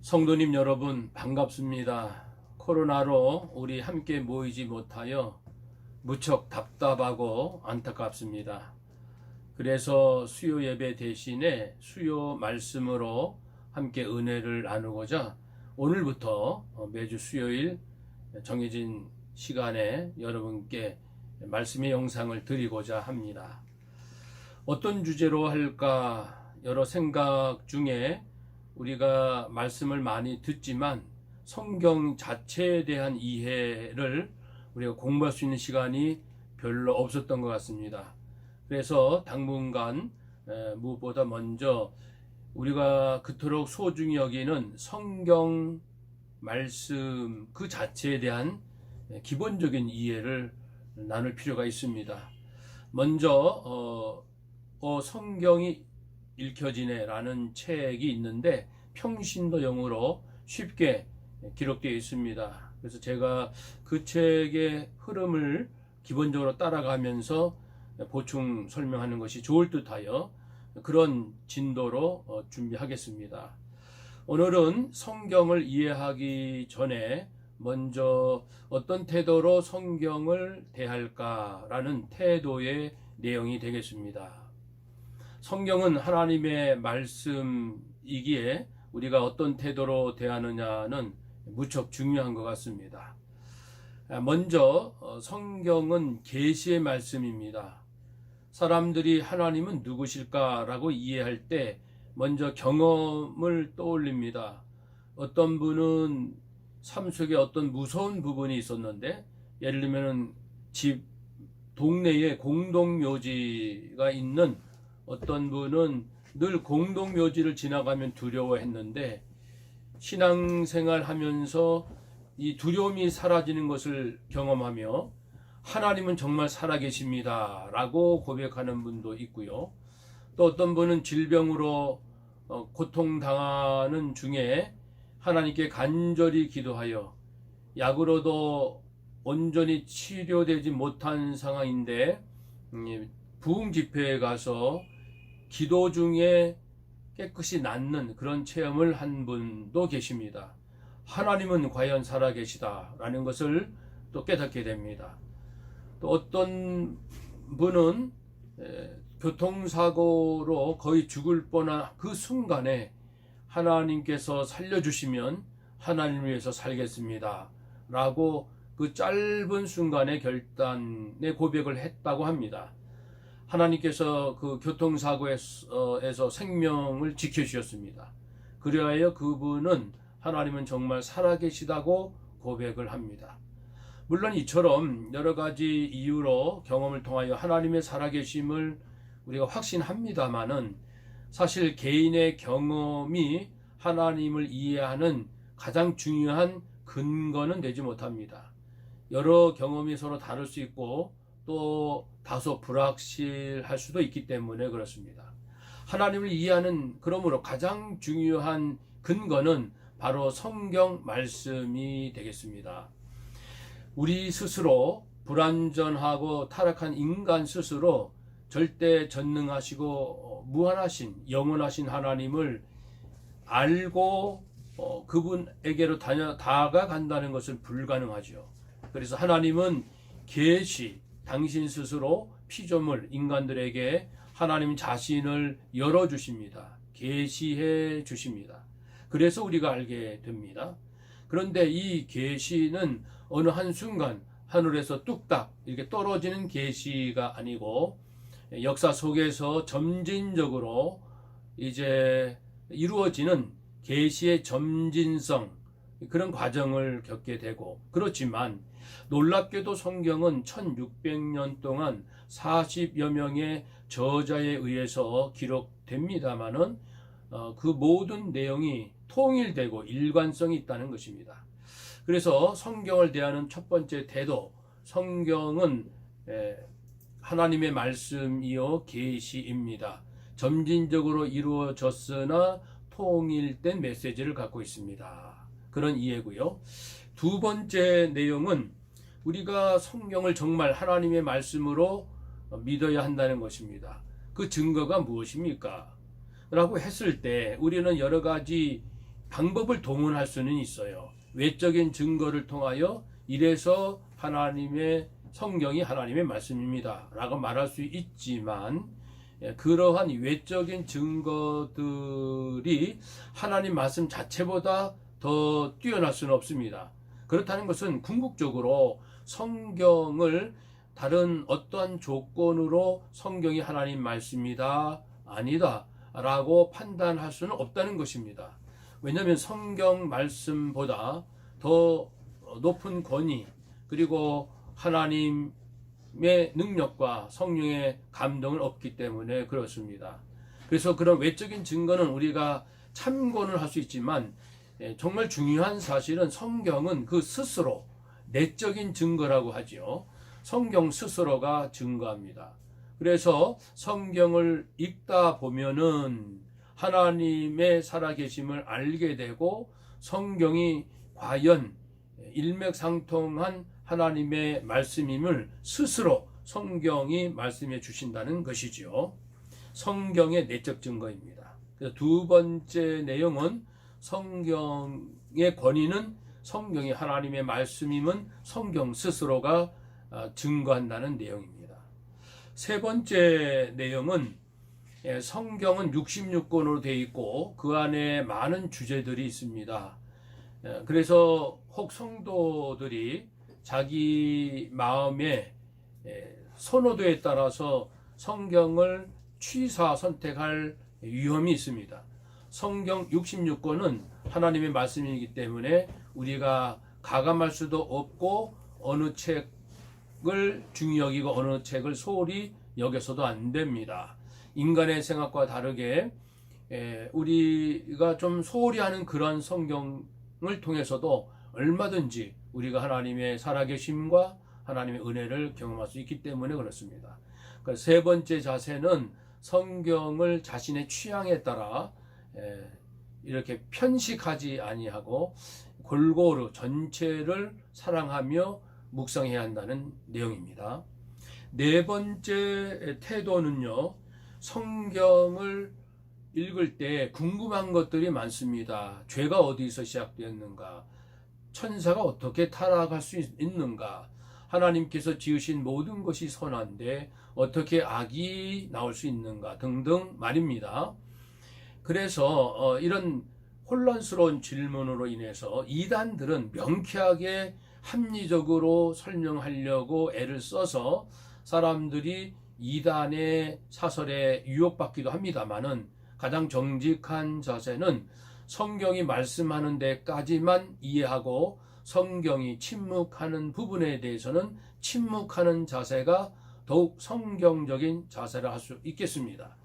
성도님 여러분 반갑습니다. 코로나로 우리 함께 모이지 못하여 무척 답답하고 안타깝습니다. 그래서 수요 예배 대신에 수요 말씀으로 함께 은혜를 나누고자 오늘부터 매주 수요일 정해진 시간에 여러분께 말씀의 영상을 드리고자 합니다. 어떤 주제로 할까 여러 생각 중에 우리가 말씀을 많이 듣지만 성경 자체에 대한 이해를 우리가 공부할 수 있는 시간이 별로 없었던 것 같습니다. 그래서 당분간 무엇보다 먼저 우리가 그토록 소중히 여기는 성경 말씀 그 자체에 대한 기본적인 이해를 나눌 필요가 있습니다. 먼저 성경이 읽혀지네 라는 책이 있는데 평신도형으로 쉽게 기록되어 있습니다. 그래서 제가 그 책의 흐름을 기본적으로 따라가면서 보충 설명하는 것이 좋을 듯하여 그런 진도로 준비하겠습니다. 오늘은 성경을 이해하기 전에 먼저 어떤 태도로 성경을 대할까라는 태도의 내용이 되겠습니다. 성경은 하나님의 말씀이기에 우리가 어떤 태도로 대하느냐는 무척 중요한 것 같습니다. 먼저 성경은 계시의 말씀입니다. 사람들이 하나님은 누구실까라고 이해할 때 먼저 경험을 떠올립니다. 어떤 분은 삶 속에 어떤 무서운 부분이 있었는데 예를 들면 집 동네에 공동묘지가 있는 어떤 분은 늘 공동묘지를 지나가면 두려워했는데 신앙생활 하면서 이 두려움이 사라지는 것을 경험하며 하나님은 정말 살아계십니다 라고 고백하는 분도 있고요. 또 어떤 분은 질병으로 고통당하는 중에 하나님께 간절히 기도하여 약으로도 온전히 치료되지 못한 상황인데 부흥 집회에 가서 기도 중에 깨끗이 낫는 그런 체험을 한 분도 계십니다. 하나님은 과연 살아계시다라는 것을 또 깨닫게 됩니다. 또 어떤 분은 교통사고로 거의 죽을 뻔한 그 순간에 하나님께서 살려주시면 하나님을 위해서 살겠습니다 라고 그 짧은 순간에 결단의 고백을 했다고 합니다. 하나님께서 그 교통사고에서 생명을 지켜주셨습니다. 그리하여 그분은 하나님은 정말 살아계시다고 고백을 합니다. 물론 이처럼 여러 가지 이유로 경험을 통하여 하나님의 살아계심을 우리가 확신합니다마는 사실 개인의 경험이 하나님을 이해하는 가장 중요한 근거는 되지 못합니다. 여러 경험이 서로 다를 수 있고 또 다소 불확실할 수도 있기 때문에 그렇습니다. 하나님을 이해하는 그러므로 가장 중요한 근거는 바로 성경 말씀이 되겠습니다. 우리 스스로 불완전하고 타락한 인간 스스로 절대 전능하시고 무한하신 영원하신 하나님을 알고 그분에게로 다가간다는 것은 불가능하죠. 그래서 하나님은 계시 당신 스스로 피조물 인간들에게 하나님 자신을 열어주십니다. 계시해 주십니다. 그래서 우리가 알게 됩니다. 그런데 이 계시는 어느 한순간 하늘에서 뚝딱 이렇게 떨어지는 계시가 아니고 역사 속에서 점진적으로 이제 이루어지는 계시의 점진성 그런 과정을 겪게 되고 그렇지만 놀랍게도 성경은 1600년 동안 40여 명의 저자에 의해서 기록됩니다마는 그 모든 내용이 통일되고 일관성이 있다는 것입니다. 그래서 성경을 대하는 첫 번째 태도, 성경은 하나님의 말씀이요 계시입니다. 점진적으로 이루어졌으나 통일된 메시지를 갖고 있습니다. 그런 이해고요. 두 번째 내용은 우리가 성경을 정말 하나님의 말씀으로 믿어야 한다는 것입니다. 그 증거가 무엇입니까? 라고 했을 때 우리는 여러 가지 방법을 동원할 수는 있어요. 외적인 증거를 통하여 이래서 하나님의 성경이 하나님의 말씀입니다 라고 말할 수 있지만, 그러한 외적인 증거들이 하나님 말씀 자체보다 더 뛰어날 수는 없습니다. 그렇다는 것은 궁극적으로 성경을 다른 어떠한 조건으로 성경이 하나님 말씀이다, 아니다 라고 판단할 수는 없다는 것입니다. 왜냐하면 성경 말씀보다 더 높은 권위, 그리고 하나님의 능력과 성령의 감동을 얻기 때문에 그렇습니다. 그래서 그런 외적인 증거는 우리가 참고는 할 수 있지만, 정말 중요한 사실은 성경은 그 스스로 내적인 증거라고 하죠. 성경 스스로가 증거합니다. 그래서 성경을 읽다 보면은 하나님의 살아계심을 알게 되고, 성경이 과연 일맥상통한 하나님의 말씀임을 스스로 성경이 말씀해 주신다는 것이죠. 성경의 내적 증거입니다. 그래서 두 번째 내용은 성경의 권위는 성경이 하나님의 말씀임은 성경 스스로가 증거한다는 내용입니다. 세 번째 내용은 성경은 66권으로 되어 있고 그 안에 많은 주제들이 있습니다. 그래서 혹 성도들이 자기 마음의 선호도에 따라서 성경을 취사 선택할 위험이 있습니다. 성경 66권은 하나님의 말씀이기 때문에 우리가 가감할 수도 없고, 어느 책을 중히 여기고 어느 책을 소홀히 여겨서도 안 됩니다. 인간의 생각과 다르게 우리가 좀 소홀히 하는 그런 성경을 통해서도 얼마든지 우리가 하나님의 살아계심과 하나님의 은혜를 경험할 수 있기 때문에 그렇습니다. 세 번째 자세는 성경을 자신의 취향에 따라 이렇게 편식하지 아니하고 골고루 전체를 사랑하며 묵상해야 한다는 내용입니다. 네 번째 태도는요, 성경을 읽을 때 궁금한 것들이 많습니다. 죄가 어디서 시작되었는가? 천사가 어떻게 타락할 수 있는가? 하나님께서 지으신 모든 것이 선한데 어떻게 악이 나올 수 있는가? 등등 말입니다. 그래서 이런 혼란스러운 질문으로 인해서 이단들은 명쾌하게 합리적으로 설명하려고 애를 써서 사람들이 이단의 사설에 유혹받기도 합니다만은, 가장 정직한 자세는 성경이 말씀하는 데까지만 이해하고 성경이 침묵하는 부분에 대해서는 침묵하는 자세가 더욱 성경적인 자세라 할 수 있겠습니다.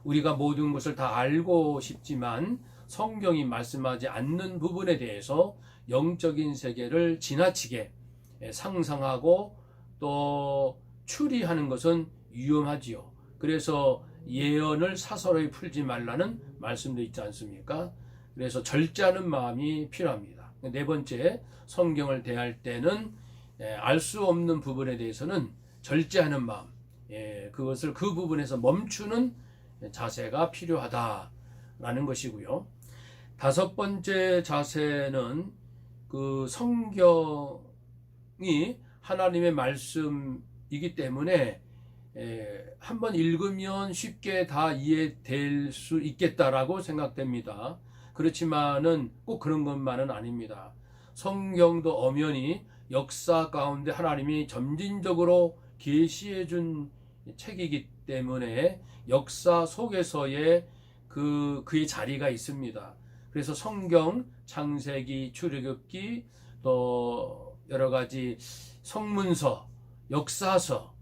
우리가 모든 것을 다 알고 싶지만 성경이 말씀하지 않는 부분에 대해서 영적인 세계를 지나치게 상상하고 또 추리하는 것은 위험하지요. 그래서 예언을 사설에 풀지 말라는 말씀도 있지 않습니까? 그래서 절제하는 마음이 필요합니다. 네 번째, 성경을 대할 때는 알 수 없는 부분에 대해서는 절제하는 마음, 그것을 그 부분에서 멈추는 자세가 필요하다라는 것이고요. 다섯 번째 자세는 그 성경이 하나님의 말씀이기 때문에 한번 읽으면 쉽게 다 이해될 수 있겠다라고 생각됩니다. 그렇지만은 꼭 그런 것만은 아닙니다. 성경도 엄연히 역사 가운데 하나님이 점진적으로 계시해 준 책이기 때문에 역사 속에서의 그의 자리가 있습니다. 그래서 성경, 창세기, 출애굽기, 또 여러 가지 성문서, 역사서,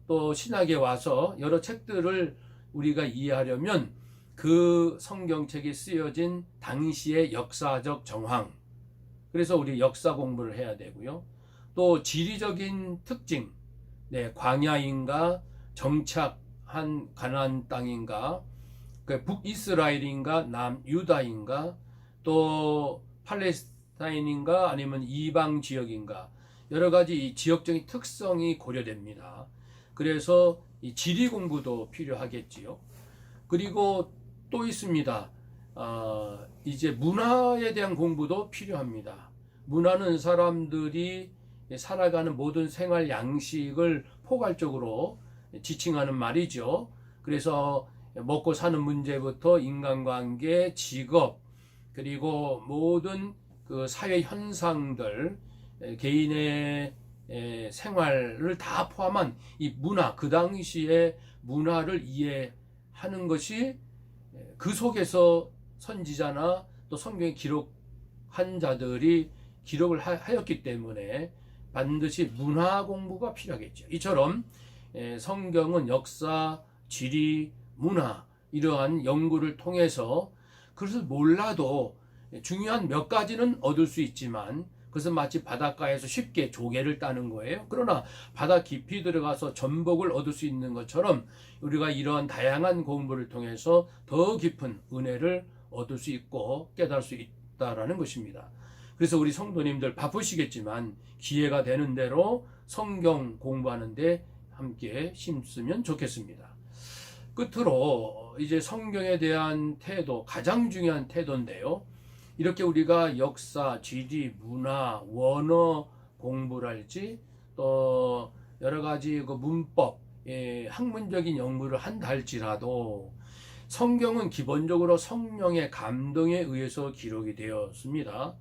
또 신학에 와서 여러 책들을 우리가 이해하려면 그 성경책이 쓰여진 당시의 역사적 정황, 그래서 우리 역사 공부를 해야 되고요. 또 지리적인 특징, 광야인가 정착한 가나안 땅인가, 북이스라엘인가 남유다인가, 또 팔레스타인인가 아니면 이방 지역인가, 여러 가지 지역적인 특성이 고려됩니다. 그래서 이 지리 공부도 필요하겠지요. 그리고 또 있습니다. 이제 문화에 대한 공부도 필요합니다. 문화는 사람들이 살아가는 모든 생활 양식을 포괄적으로 지칭하는 말이죠. 그래서 먹고 사는 문제부터 인간관계, 직업, 그리고 모든 그 사회 현상들, 개인의 생활을 다 포함한 이 문화, 그 당시의 문화를 이해하는 것이 그 속에서 선지자나 또 성경에 기록한 자들이 기록을 하였기 때문에 반드시 문화 공부가 필요하겠죠. 이처럼 성경은 역사, 지리, 문화 이러한 연구를 통해서 그것을 몰라도 중요한 몇 가지는 얻을 수 있지만 그것은 마치 바닷가에서 쉽게 조개를 따는 거예요. 그러나 바다 깊이 들어가서 전복을 얻을 수 있는 것처럼 우리가 이러한 다양한 공부를 통해서 더 깊은 은혜를 얻을 수 있고 깨달을 수 있다라는 것입니다. 그래서 우리 성도님들 바쁘시겠지만 기회가 되는 대로 성경 공부하는데 함께 힘쓰면 좋겠습니다. 끝으로 이제 성경에 대한 태도, 가장 중요한 태도인데요. 이렇게 우리가 역사, 지리, 문화, 원어 공부를 할지 또 여러 가지 그 문법, 학문적인 연구를 한다 할지라도 성경은 기본적으로 성령의 감동에 의해서 기록이 되었습니다.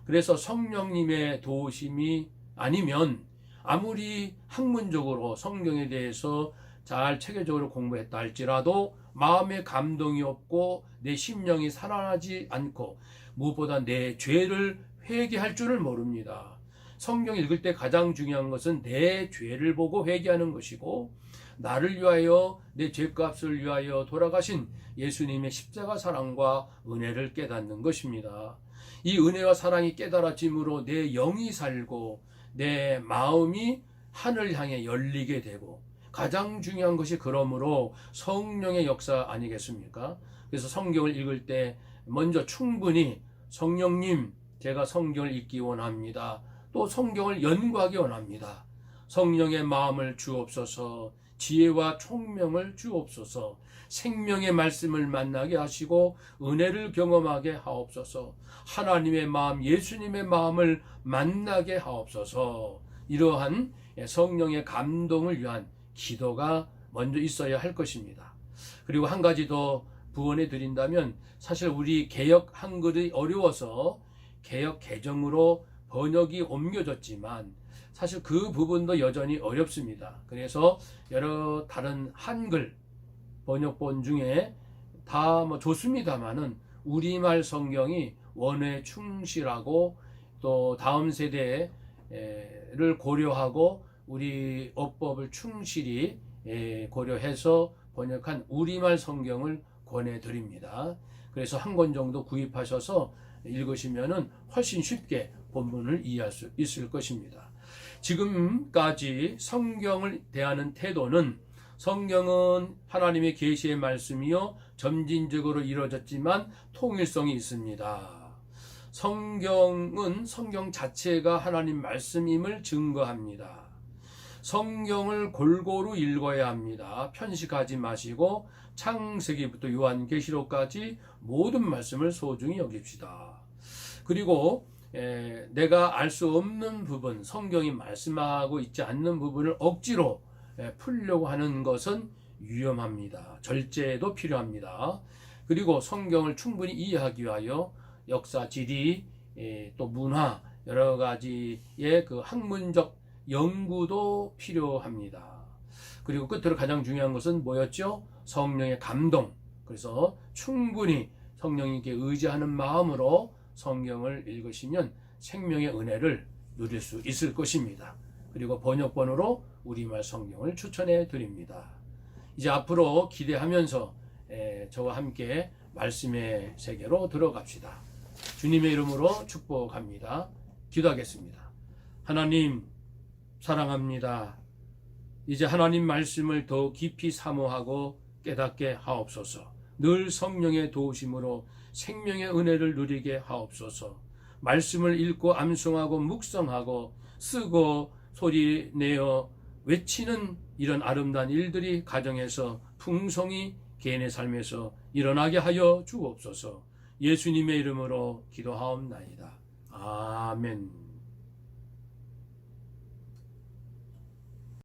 그래서 성령님의 도우심이 아니면 아무리 학문적으로 성경에 대해서 잘 체계적으로 공부했다 할지라도 마음에 감동이 없고 내 심령이 살아나지 않고 무엇보다 내 죄를 회개할 줄을 모릅니다. 성경 읽을 때 가장 중요한 것은 내 죄를 보고 회개하는 것이고 나를 위하여 내 죄값을 위하여 돌아가신 예수님의 십자가 사랑과 은혜를 깨닫는 것입니다. 이 은혜와 사랑이 깨달아짐으로 내 영이 살고 내 마음이 하늘 향해 열리게 되고 가장 중요한 것이 그러므로 성령의 역사 아니겠습니까? 그래서 성경을 읽을 때 먼저 충분히 성령님, 제가 성경을 읽기 원합니다. 또 성경을 연구하기 원합니다. 성령의 마음을 주옵소서, 지혜와 총명을 주옵소서, 생명의 말씀을 만나게 하시고 은혜를 경험하게 하옵소서, 하나님의 마음, 예수님의 마음을 만나게 하옵소서. 이러한 성령의 감동을 위한 기도가 먼저 있어야 할 것입니다. 그리고 한 가지 더 부언해 드린다면 사실 우리 개역 한글이 어려워서 개역 개정으로 번역이 옮겨졌지만 사실 그 부분도 여전히 어렵습니다. 그래서 여러 다른 한글 번역본 중에 다 뭐 좋습니다만은 우리말 성경이 원어에 충실하고 또 다음 세대를 고려하고 우리 어법을 충실히 고려해서 번역한 우리말 성경을 권해드립니다. 그래서 한 권 정도 구입하셔서 읽으시면은 훨씬 쉽게 본문을 이해할 수 있을 것입니다. 지금까지 성경을 대하는 태도는 성경은 하나님의 계시의 말씀이요 점진적으로 이루어졌지만 통일성이 있습니다. 성경은 성경 자체가 하나님 말씀임을 증거합니다. 성경을 골고루 읽어야 합니다. 편식하지 마시고 창세기부터 요한계시록까지 모든 말씀을 소중히 여깁시다. 그리고 내가 알 수 없는 부분, 성경이 말씀하고 있지 않는 부분을 억지로 풀려고 하는 것은 위험합니다. 절제도 필요합니다. 그리고 성경을 충분히 이해하기 위하여 역사, 지리, 또 문화, 여러 가지의 그 학문적 연구도 필요합니다. 그리고 끝으로 가장 중요한 것은 뭐였죠? 성령의 감동. 그래서 충분히 성령님께 의지하는 마음으로 성경을 읽으시면 생명의 은혜를 누릴 수 있을 것입니다. 그리고 번역본으로 우리말 성경을 추천해 드립니다. 이제 앞으로 기대하면서 저와 함께 말씀의 세계로 들어갑시다. 주님의 이름으로 축복합니다. 기도하겠습니다. 하나님 사랑합니다. 이제 하나님 말씀을 더 깊이 사모하고 깨닫게 하옵소서. 늘 성령의 도우심으로 생명의 은혜를 누리게 하옵소서. 말씀을 읽고 암송하고 묵상하고 쓰고 소리내어 외치는 이런 아름다운 일들이 가정에서 풍성히 개인의 삶에서 일어나게 하여 주옵소서. 예수님의 이름으로 기도하옵나이다. 아멘.